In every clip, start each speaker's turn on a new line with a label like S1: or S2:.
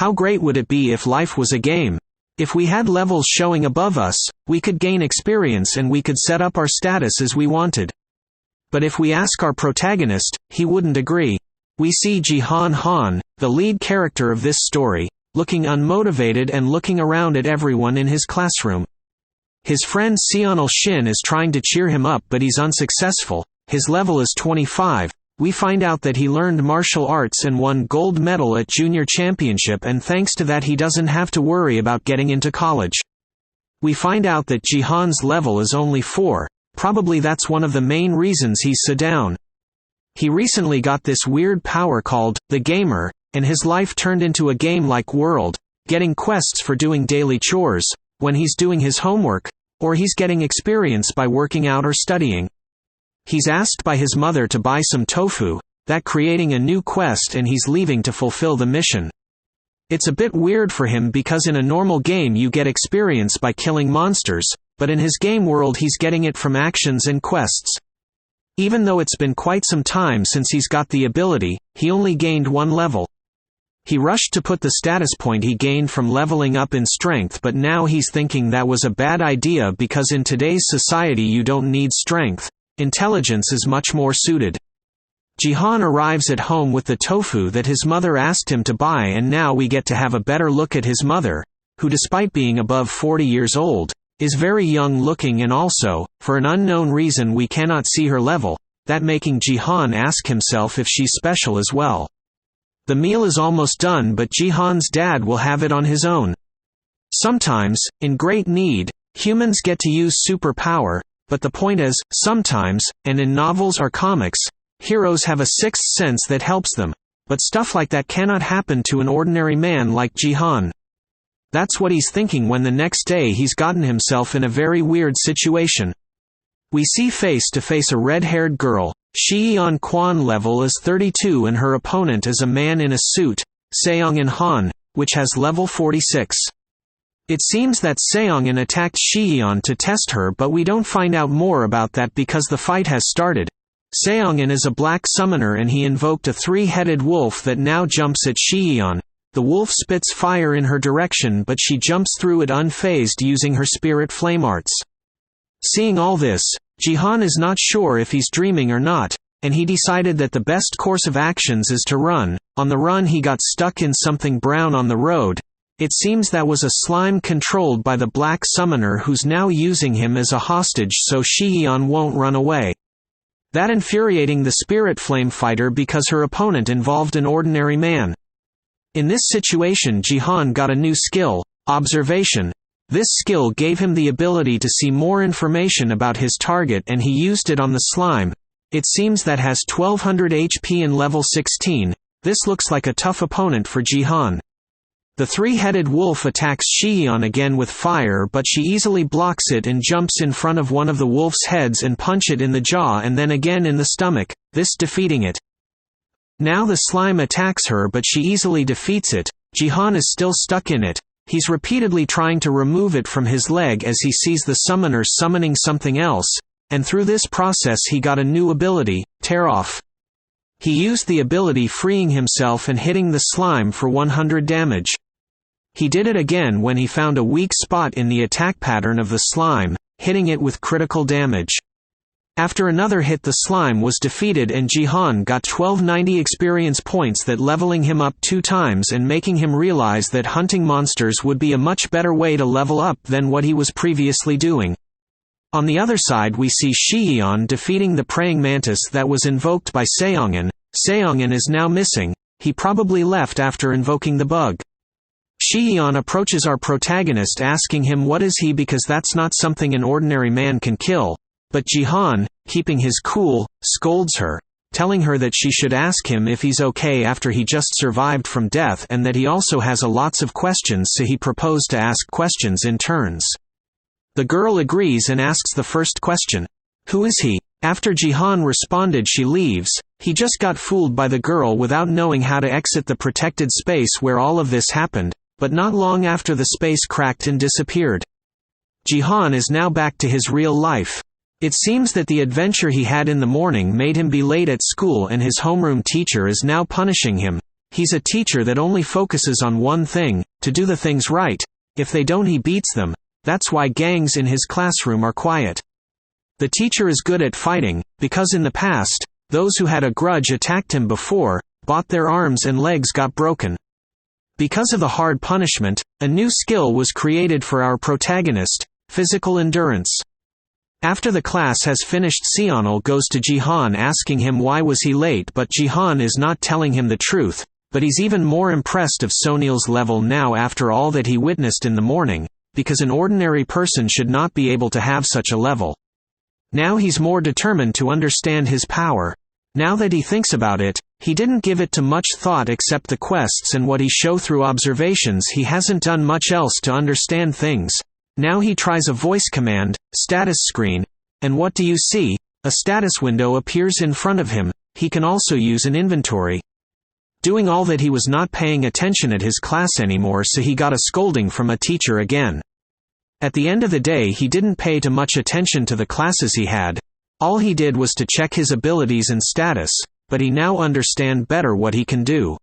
S1: How great would it be if life was a game? If we had levels showing above us, we could gain experience and we could set up our status as we wanted. But if we ask our protagonist, he wouldn't agree. We see Jihan Han, the lead character of this story, looking unmotivated and looking around at everyone in his classroom. His friend Seonil Shin is trying to cheer him up but he's unsuccessful. His level is 25. We find out that he learned martial arts and won gold medal at junior championship, and thanks to that he doesn't have to worry about getting into college. We find out that Jihan's level is only 4. Probably that's one of the main reasons he's so down. He recently got this weird power called the Gamer, and his life turned into a game-like world, getting quests for doing daily chores, when he's doing his homework, or he's getting experience by working out or studying. He's asked by his mother to buy some tofu, that creating a new quest, and he's leaving to fulfill the mission. It's a bit weird for him because in a normal game you get experience by killing monsters, but in his game world he's getting it from actions and quests. Even though it's been quite some time since he's got the ability, he only gained 1 level. He rushed to put the status point he gained from leveling up in strength, but now he's thinking that was a bad idea because in today's society you don't need strength. Intelligence is much more suited. Jihan arrives at home with the tofu that his mother asked him to buy, and now we get to have a better look at his mother, who despite being above 40 years old, is very young looking, and also, for an unknown reason we cannot see her level, that making Jihan ask himself if she's special as well. The meal is almost done, but Jihan's dad will have it on his own. Sometimes, in great need, humans get to use superpower, but the point is, sometimes, and in novels or comics, heroes have a sixth sense that helps them, but stuff like that cannot happen to an ordinary man like Jihan. That's what he's thinking when the next day he's gotten himself in a very weird situation. We see face to face a red-haired girl. Shiyeon Kwan level is 32 and her opponent is a man in a suit, Seongan Han, which has level 46. It seems that Seongan attacked Shiyeon to test her, but we don't find out more about that because the fight has started. Seongan is a black summoner and he invoked a 3-headed wolf that now jumps at Shiyeon. The wolf spits fire in her direction, but she jumps through it unfazed using her spirit flame arts. Seeing all this, Jihan is not sure if he's dreaming or not, and he decided that the best course of actions is to run. On the run he got stuck in something brown on the road. It seems that was a slime controlled by the black summoner who's now using him as a hostage so Shiyeon won't run away. That infuriating the spirit flame fighter because her opponent involved an ordinary man. In this situation Jihan got a new skill, observation. This skill gave him the ability to see more information about his target and he used it on the slime. It seems that has 1200 HP and level 16. This looks like a tough opponent for Jihan. The 3-headed wolf attacks Shiyeon again with fire, but she easily blocks it and jumps in front of one of the wolf's heads and punch it in the jaw and then again in the stomach, this defeating it. Now the slime attacks her but she easily defeats it. Jihan is still stuck in it. He's repeatedly trying to remove it from his leg as he sees the summoner summoning something else, and through this process he got a new ability, Tear Off. He used the ability freeing himself and hitting the slime for 100 damage. He did it again when he found a weak spot in the attack pattern of the slime, hitting it with critical damage. After another hit the slime was defeated and Jihan got 1290 experience points, that leveling him up 2 times and making him realize that hunting monsters would be a much better way to level up than what he was previously doing. On the other side we see Shiyeon defeating the praying mantis that was invoked by Seongan. Seongan is now missing. He probably left after invoking the bug. Shiyeon approaches our protagonist asking him what is he, because that's not something an ordinary man can kill. But Jihan, keeping his cool, scolds her, telling her that she should ask him if he's okay after he just survived from death and that he also has lots of questions, so he proposed to ask questions in turns. The girl agrees and asks the first question. Who is he? After Jihan responded she leaves. He just got fooled by the girl without knowing how to exit the protected space where all of this happened, but not long after the space cracked and disappeared. Jihan is now back to his real life. It seems that the adventure he had in the morning made him be late at school and his homeroom teacher is now punishing him. He's a teacher that only focuses on one thing, to do the things right. If they don't, he beats them. That's why gangs in his classroom are quiet. The teacher is good at fighting, because in the past, those who had a grudge attacked him before, but their arms and legs got broken. Because of the hard punishment, a new skill was created for our protagonist, physical endurance. After the class has finished, Seonil goes to Jihan asking him why was he late, but Jihan is not telling him the truth, but he's even more impressed of Seonil's level now after all that he witnessed in the morning, because an ordinary person should not be able to have such a level. Now he's more determined to understand his power. Now that he thinks about it, he didn't give it to much thought except the quests and what he show through observations. He hasn't done much else to understand things. Now he tries a voice command, status screen, and what do you see? A status window appears in front of him. He can also use an inventory. Doing all that, he was not paying attention at his class anymore, so he got a scolding from a teacher again. At the end of the day, he didn't pay too much attention to the classes he had. All he did was to check his abilities and status, but he now understand better what he can do.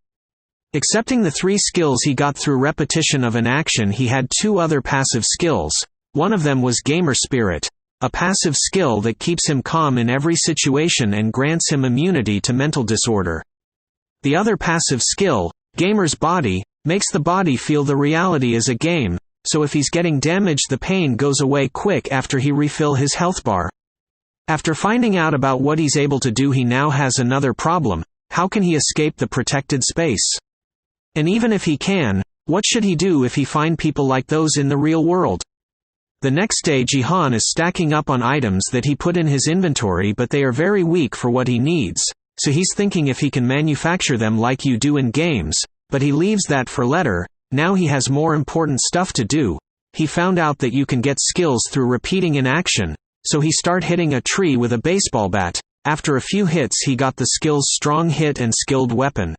S1: Accepting the 3 skills he got through repetition of an action, he had 2 other passive skills. One of them was Gamer Spirit, a passive skill that keeps him calm in every situation and grants him immunity to mental disorder. The other passive skill, Gamer's Body, makes the body feel the reality as a game, so if he's getting damaged, the pain goes away quick after he refill his health bar. After finding out about what he's able to do, he now has another problem. How can he escape the protected space? And even if he can, what should he do if he find people like those in the real world? The next day, Jihan is stacking up on items that he put in his inventory, but they are very weak for what he needs, so he's thinking if he can manufacture them like you do in games, but he leaves that for later. Now he has more important stuff to do. He found out that you can get skills through repeating an action, so he start hitting a tree with a baseball bat. After a few hits, he got the skills Strong Hit and Skilled Weapon.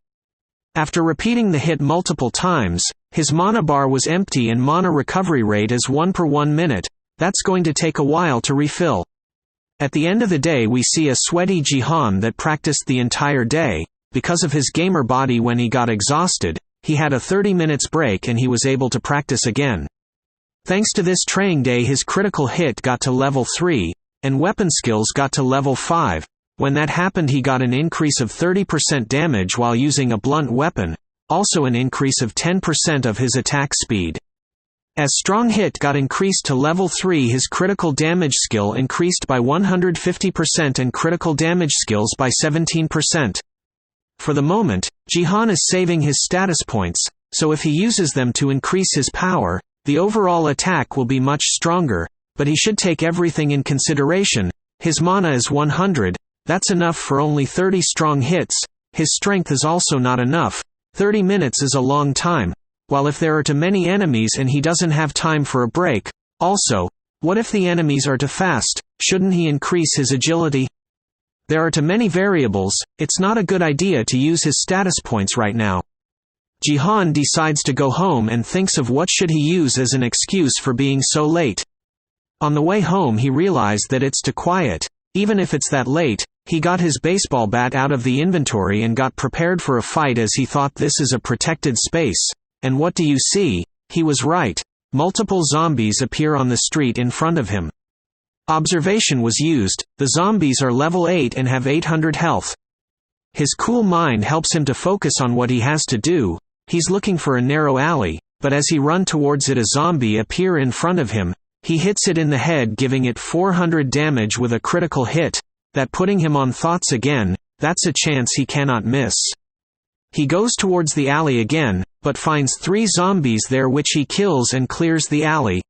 S1: After repeating the hit multiple times, his mana bar was empty and mana recovery rate is 1 per 1 minute. That's going to take a while to refill. At the end of the day, we see a sweaty Jihan that practiced the entire day. Because of his gamer body, when he got exhausted, he had a 30 minutes break and he was able to practice again. Thanks to this training day, his critical hit got to level 3, and weapon skills got to level 5. When that happened, he got an increase of 30% damage while using a blunt weapon, also an increase of 10% of his attack speed. As Strong Hit got increased to level 3, his critical damage skill increased by 150% and critical damage skills by 17%. For the moment, Jihan is saving his status points, so if he uses them to increase his power, the overall attack will be much stronger, but he should take everything in consideration. His mana is 100, that's enough for only 30 strong hits. His strength is also not enough. 30 minutes is a long time, while if there are too many enemies and he doesn't have time for a break. Also, what if the enemies are too fast? Shouldn't he increase his agility? There are too many variables. It's not a good idea to use his status points right now. Jihan decides to go home and thinks of what should he use as an excuse for being so late. On the way home, he realized that it's too quiet. Even if it's that late, he got his baseball bat out of the inventory and got prepared for a fight, as he thought this is a protected space. And what do you see? He was right. Multiple zombies appear on the street in front of him. Observation was used. The zombies are level 8 and have 800 health. His cool mind helps him to focus on what he has to do. He's looking for a narrow alley, but as he runs towards it, a zombie appear in front of him. He hits it in the head, giving it 400 damage with a critical hit, that putting him on thoughts again. That's a chance he cannot miss. He goes towards the alley again, but finds 3 zombies there, which he kills and clears the alley.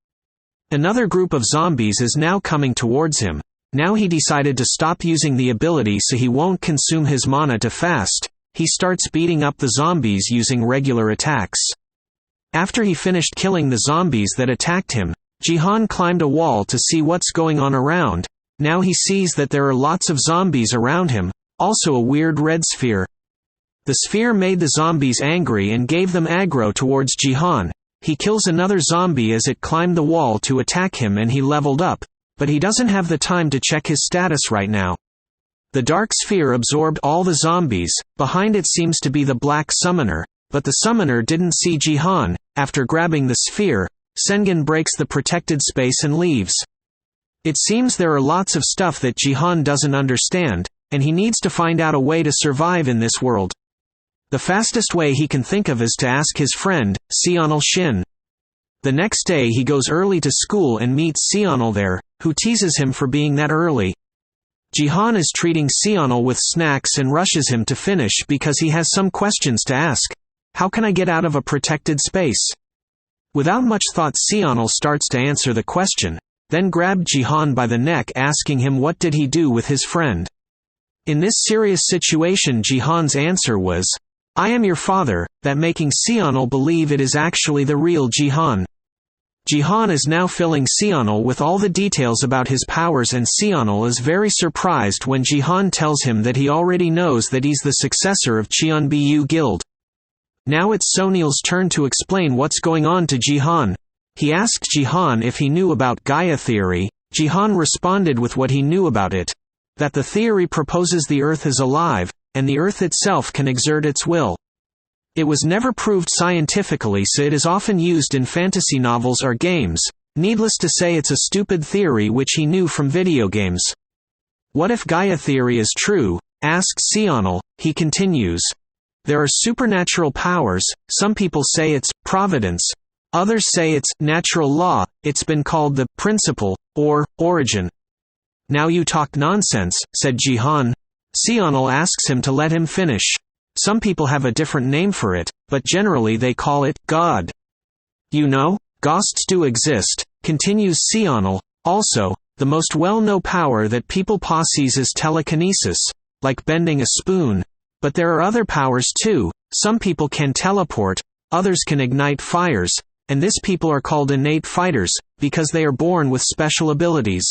S1: Another group of zombies is now coming towards him. Now he decided to stop using the ability so he won't consume his mana too fast. He starts beating up the zombies using regular attacks. After he finished killing the zombies that attacked him, Jihan climbed a wall to see what's going on around. Now he sees that there are lots of zombies around him, also a weird red sphere. The sphere made the zombies angry and gave them aggro towards Jihan. He kills another zombie as it climbed the wall to attack him, and he leveled up, but he doesn't have the time to check his status right now. The dark sphere absorbed all the zombies. Behind it seems to be the black summoner, but the summoner didn't see Jihan. After grabbing the sphere, Sengen breaks the protected space and leaves. It seems there are lots of stuff that Jihan doesn't understand, and he needs to find out a way to survive in this world. The fastest way he can think of is to ask his friend, Seonal Shin. The next day he goes early to school and meets Seonal there, who teases him for being that early. Jihan is treating Seonal with snacks and rushes him to finish because he has some questions to ask. How can I get out of a protected space? Without much thought, Seonal starts to answer the question, then grabbed Jihan by the neck, asking him what did he do with his friend. In this serious situation, Jihan's answer was, "I am your father," that making Seonal believe it is actually the real Jihan. Jihan is now filling Seonal with all the details about his powers, and Seonal is very surprised when Jihan tells him that he already knows that he's the successor of Cheonbu Guild. Now it's Seonal's turn to explain what's going on to Jihan. He asked Jihan if he knew about Gaia theory. Jihan responded with what he knew about it. That the theory proposes the Earth is alive, and the Earth itself can exert its will. It was never proved scientifically, so it is often used in fantasy novels or games. Needless to say, it's a stupid theory which he knew from video games. What if Gaia theory is true? Asks Seonal. He continues. There are supernatural powers. Some people say it's providence. Others say it's natural law. It's been called the principle or origin. Now you talk nonsense, said Jihan. Seonal asks him to let him finish. Some people have a different name for it, but generally they call it God. You know, ghosts do exist, continues Seonal. Also, the most well-known power that people possess is telekinesis, like bending a spoon. But there are other powers too. Some people can teleport, others can ignite fires, and these people are called innate fighters, because they are born with special abilities.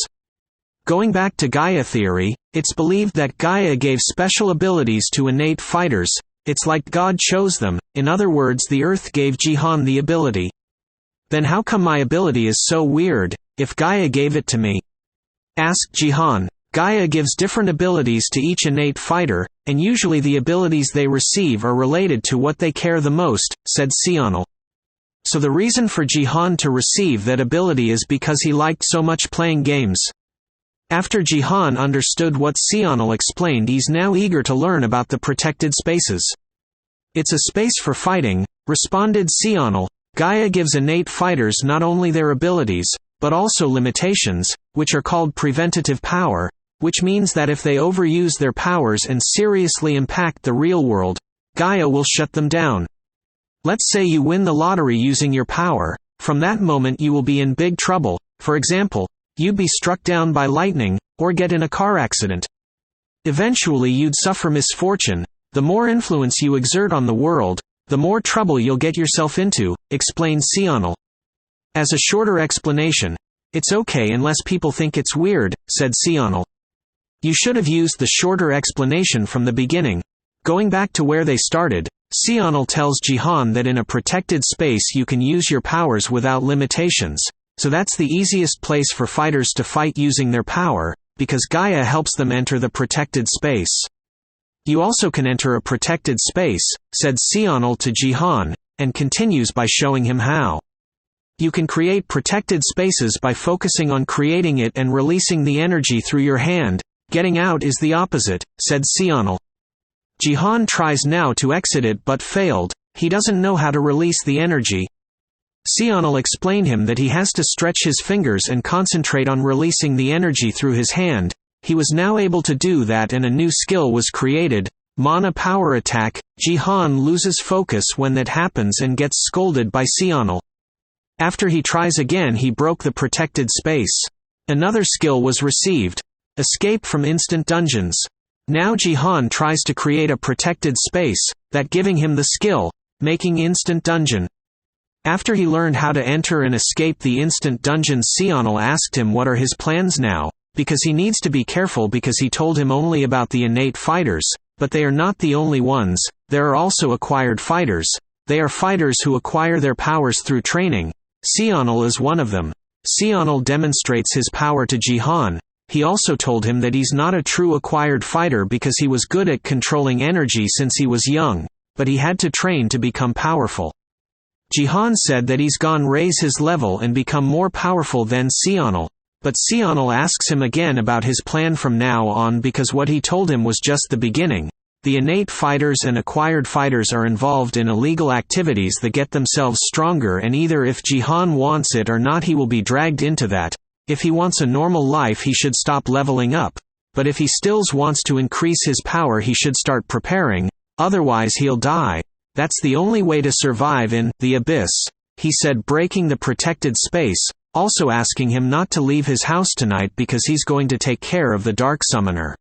S1: Going back to Gaia theory, it's believed that Gaia gave special abilities to innate fighters. It's like God chose them. In other words, the Earth gave Jihan the ability. Then how come my ability is so weird, if Gaia gave it to me? Asked Jihan. Gaia gives different abilities to each innate fighter, and usually the abilities they receive are related to what they care the most, said Seonal. So the reason for Jihan to receive that ability is because he liked so much playing games. After Jihan understood what Seonal explained, he's now eager to learn about the protected spaces. It's a space for fighting, responded Seonal. Gaia gives innate fighters not only their abilities, but also limitations, which are called preventative power, which means that if they overuse their powers and seriously impact the real world, Gaia will shut them down. Let's say you win the lottery using your power. From that moment you will be in big trouble. For example, you'd be struck down by lightning, or get in a car accident. Eventually you'd suffer misfortune. The more influence you exert on the world, the more trouble you'll get yourself into, explained Seonal. As a shorter explanation, it's okay unless people think it's weird, said Seonal. You should have used the shorter explanation from the beginning. Going back to where they started, Seonal tells Jihan that in a protected space you can use your powers without limitations. So that's the easiest place for fighters to fight using their power, because Gaia helps them enter the protected space. You also can enter a protected space, said Seonal to Jihan, and continues by showing him how. You can create protected spaces by focusing on creating it and releasing the energy through your hand. Getting out is the opposite, said Seonal. Jihan tries now to exit it but failed. He doesn't know how to release the energy. Seonal explained him that he has to stretch his fingers and concentrate on releasing the energy through his hand. He was now able to do that, and a new skill was created, Mana Power Attack. Jihan loses focus when that happens and gets scolded by Seonal. After he tries again, he broke the protected space. Another skill was received, Escape from Instant Dungeons. Now Jihan tries to create a protected space, that giving him the skill, Making Instant Dungeon. After he learned how to enter and escape the instant dungeons, Seonal asked him what are his plans now, because he needs to be careful because he told him only about the innate fighters, but they are not the only ones. There are also acquired fighters. They are fighters who acquire their powers through training. Seonal is one of them. Seonal demonstrates his power to Jihan. He also told him that he's not a true acquired fighter because he was good at controlling energy since he was young, but he had to train to become powerful. Jihan said that he's gone raise his level and become more powerful than Seonal, but Seonal asks him again about his plan from now on because what he told him was just the beginning. The innate fighters and acquired fighters are involved in illegal activities that get themselves stronger, and either if Jihan wants it or not he will be dragged into that. If he wants a normal life he should stop leveling up, but if he still wants to increase his power he should start preparing, otherwise he'll die. That's the only way to survive in the abyss, he said, breaking the protected space, also asking him not to leave his house tonight because he's going to take care of the Dark Summoner.